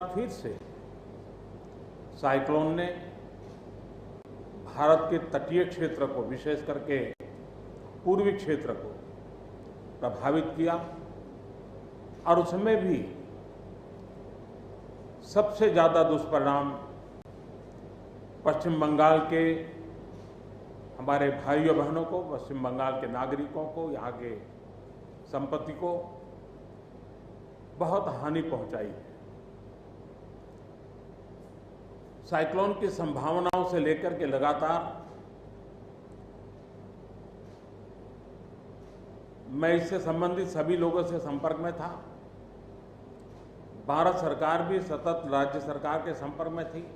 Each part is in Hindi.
फिर से साइक्लोन ने भारत के तटीय क्षेत्र को, विशेष करके पूर्वी क्षेत्र को प्रभावित किया और उसमें भी सबसे ज्यादा दुष्परिणाम पश्चिम बंगाल के हमारे भाइयों बहनों को, पश्चिम बंगाल के नागरिकों को, यहाँ के संपत्ति को बहुत हानि पहुंचाई है। साइक्लोन की संभावनाओं से लेकर के लगातार मैं इससे संबंधित सभी लोगों से संपर्क में था। भारत सरकार भी सतत राज्य सरकार के संपर्क में थी।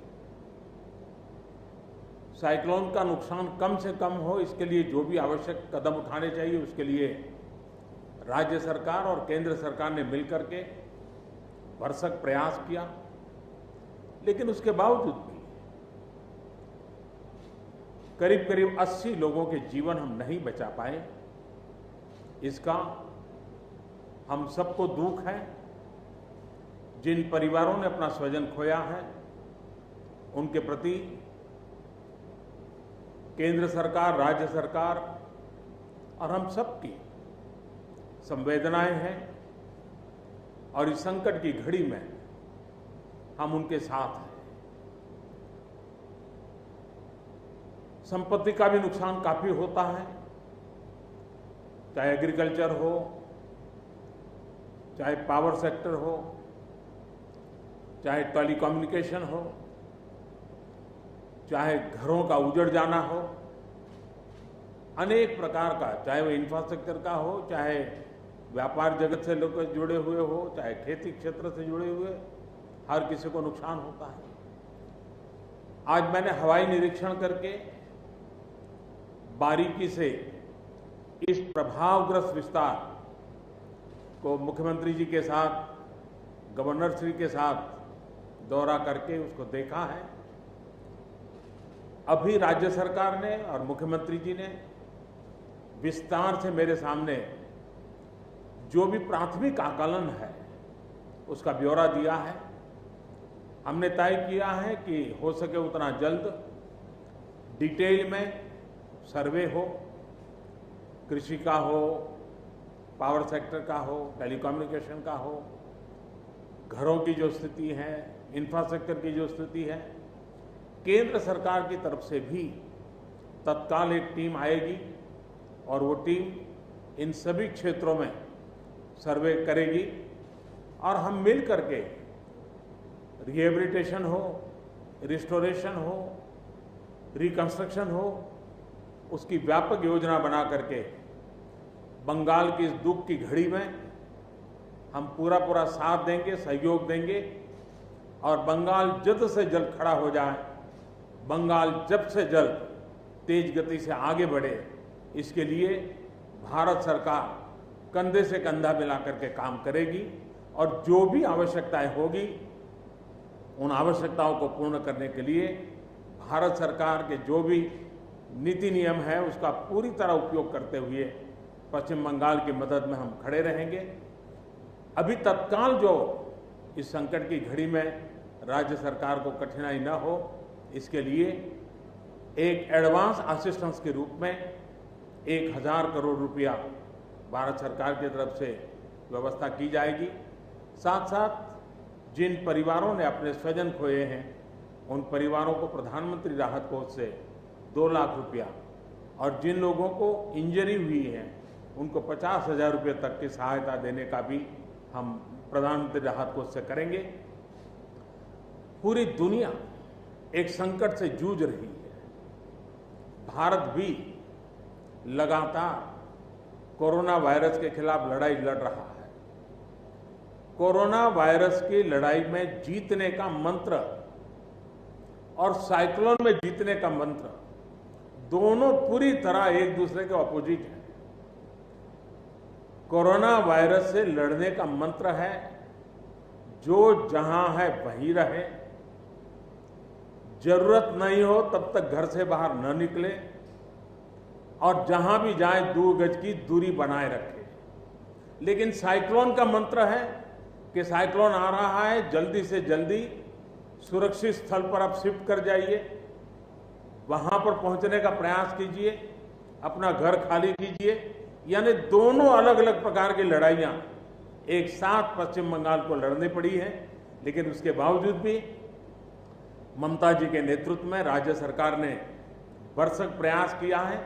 साइक्लोन का नुकसान कम से कम हो, इसके लिए जो भी आवश्यक कदम उठाने चाहिए उसके लिए राज्य सरकार और केंद्र सरकार ने मिलकर के भरसक प्रयास किया। लेकिन उसके बावजूद भी करीब करीब 80 लोगों के जीवन हम नहीं बचा पाए। इसका हम सबको दुख है। जिन परिवारों ने अपना स्वजन खोया है उनके प्रति केंद्र सरकार, राज्य सरकार और हम सबकी संवेदनाएं हैं और इस संकट की घड़ी में हम उनके साथ हैं। संपत्ति का भी नुकसान काफी होता है, चाहे एग्रीकल्चर हो, चाहे पावर सेक्टर हो, चाहे टेलीकम्युनिकेशन हो, चाहे घरों का उजड़ जाना हो, अनेक प्रकार का, चाहे वो इंफ्रास्ट्रक्चर का हो, चाहे व्यापार जगत से लोग जुड़े हुए हो, चाहे खेती क्षेत्र से जुड़े हुए, हर किसी को नुकसान होता है। आज मैंने हवाई निरीक्षण करके बारीकी से इस प्रभावग्रस्त विस्तार को मुख्यमंत्री जी के साथ, गवर्नर श्री के साथ दौरा करके उसको देखा है। अभी राज्य सरकार ने और मुख्यमंत्री जी ने विस्तार से मेरे सामने जो भी प्राथमिक आकलन है उसका ब्यौरा दिया है। हमने तय किया है कि हो सके उतना जल्द डिटेल में सर्वे हो, कृषि का हो, पावर सेक्टर का हो, टेलीकम्युनिकेशन का हो, घरों की जो स्थिति है, इंफ्रास्ट्रक्चर की जो स्थिति है। केंद्र सरकार की तरफ से भी तत्काल एक टीम आएगी और वो टीम इन सभी क्षेत्रों में सर्वे करेगी और हम मिल करके रिहेबिलिटेशन हो, रिस्टोरेशन हो, रिकंस्ट्रक्शन हो, उसकी व्यापक योजना बना करके बंगाल की इस दुख की घड़ी में हम पूरा साथ देंगे, सहयोग देंगे और बंगाल जल्द से जल्द खड़ा हो जाए, बंगाल जल्द से जल्द तेज गति से आगे बढ़े, इसके लिए भारत सरकार कंधे से कंधा मिला करके काम करेगी और जो भी आवश्यकताएं होगी उन आवश्यकताओं को पूर्ण करने के लिए भारत सरकार के जो भी नीति नियम है उसका पूरी तरह उपयोग करते हुए पश्चिम बंगाल की मदद में हम खड़े रहेंगे। अभी तत्काल जो इस संकट की घड़ी में राज्य सरकार को कठिनाई न हो, इसके लिए एक एडवांस असिस्टेंस के रूप में 1000 करोड़ रुपया भारत सरकार की तरफ से व्यवस्था की जाएगी। साथ साथ जिन परिवारों ने अपने स्वजन खोए हैं उन परिवारों को प्रधानमंत्री राहत कोष से 2 लाख रुपया और जिन लोगों को इंजरी हुई है उनको 50,000 रुपये तक की सहायता देने का भी हम प्रधानमंत्री राहत कोष से करेंगे। पूरी दुनिया एक संकट से जूझ रही है। भारत भी लगातार कोरोना वायरस के खिलाफ लड़ाई लड़ रहा है। कोरोना वायरस की लड़ाई में जीतने का मंत्र और साइक्लोन में जीतने का मंत्र दोनों पूरी तरह एक दूसरे के ऑपोजिट हैं। कोरोना वायरस से लड़ने का मंत्र है जो जहां है वहीं रहे, जरूरत नहीं हो तब तक घर से बाहर न निकले और जहां भी जाए 2 गज की दूरी बनाए रखे। लेकिन साइक्लोन का मंत्र है कि साइक्लोन आ रहा है, जल्दी से जल्दी सुरक्षित स्थल पर आप शिफ्ट कर जाइए, वहां पर पहुंचने का प्रयास कीजिए, अपना घर खाली कीजिए। यानी दोनों अलग अलग प्रकार की लड़ाइयां एक साथ पश्चिम बंगाल को लड़नी पड़ी है। लेकिन उसके बावजूद भी ममता जी के नेतृत्व में राज्य सरकार ने भरसक प्रयास किया है।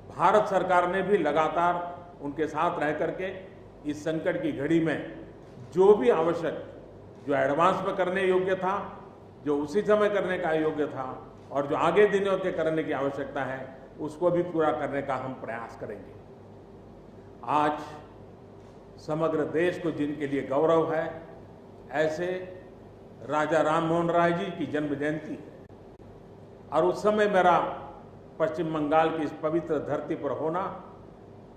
भारत सरकार ने भी लगातार उनके साथ रह करके इस संकट की घड़ी में जो भी आवश्यक, जो एडवांस में करने योग्य था, जो उसी समय करने का योग्य था और जो आगे दिनों के करने की आवश्यकता है, उसको भी पूरा करने का हम प्रयास करेंगे। आज समग्र देश को जिनके लिए गौरव है, ऐसे राजा राममोहन राय जी की जन्म जयंती है और उस समय मेरा पश्चिम बंगाल की इस पवित्र धरती पर होना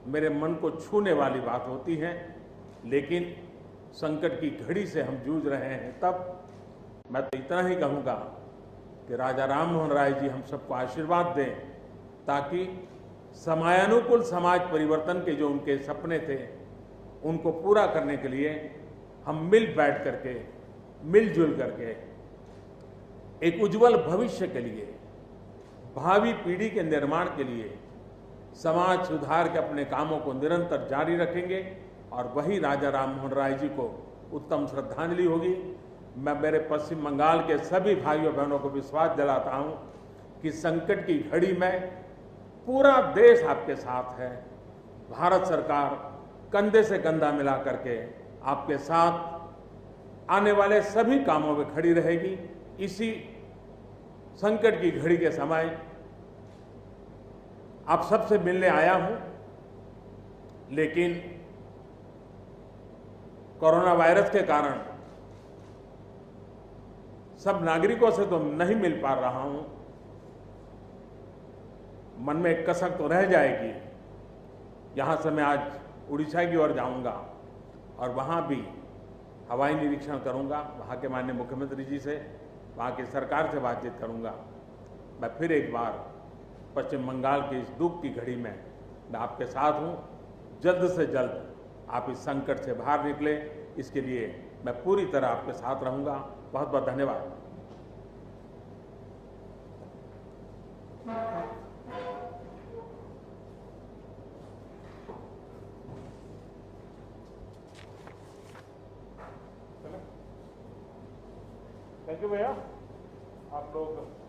मेरे मन को छूने वाली बात होती है। लेकिन संकट की घड़ी से हम जूझ रहे हैं, तब मैं तो इतना ही कहूँगा कि राजा राममोहन राय जी हम सबको आशीर्वाद दें, ताकि समयानुकूल समाज परिवर्तन के जो उनके सपने थे, उनको पूरा करने के लिए हम मिल बैठ करके, मिलजुल करके एक उज्जवल भविष्य के लिए, भावी पीढ़ी के निर्माण के लिए समाज सुधार के अपने कामों को निरंतर जारी रखेंगे और वही राजा राममोहन राय जी को उत्तम श्रद्धांजलि होगी। मैं मेरे पश्चिम बंगाल के सभी भाइयों बहनों को विश्वास दिलाता हूं कि संकट की घड़ी में पूरा देश आपके साथ है। भारत सरकार कंधे से कंधा मिला करके आपके साथ आने वाले सभी कामों में खड़ी रहेगी। इसी संकट की घड़ी के समय आप सबसे मिलने आया हूं, लेकिन कोरोना वायरस के कारण सब नागरिकों से तो नहीं मिल पा रहा हूं। मन में एक कसक तो रह जाएगी। यहां से मैं आज उड़ीसा की ओर जाऊंगा और वहां भी हवाई निरीक्षण करूंगा, वहां के माननीय मुख्यमंत्री जी से, वहां की सरकार से बातचीत करूंगा। मैं फिर एक बार पश्चिम बंगाल की इस दुख की घड़ी में मैं आपके साथ हूं। जल्द से जल्द आप इस संकट से बाहर निकले, इसके लिए मैं पूरी तरह आपके साथ रहूंगा। बहुत बहुत धन्यवाद। थैंक यू भैया। आप लोग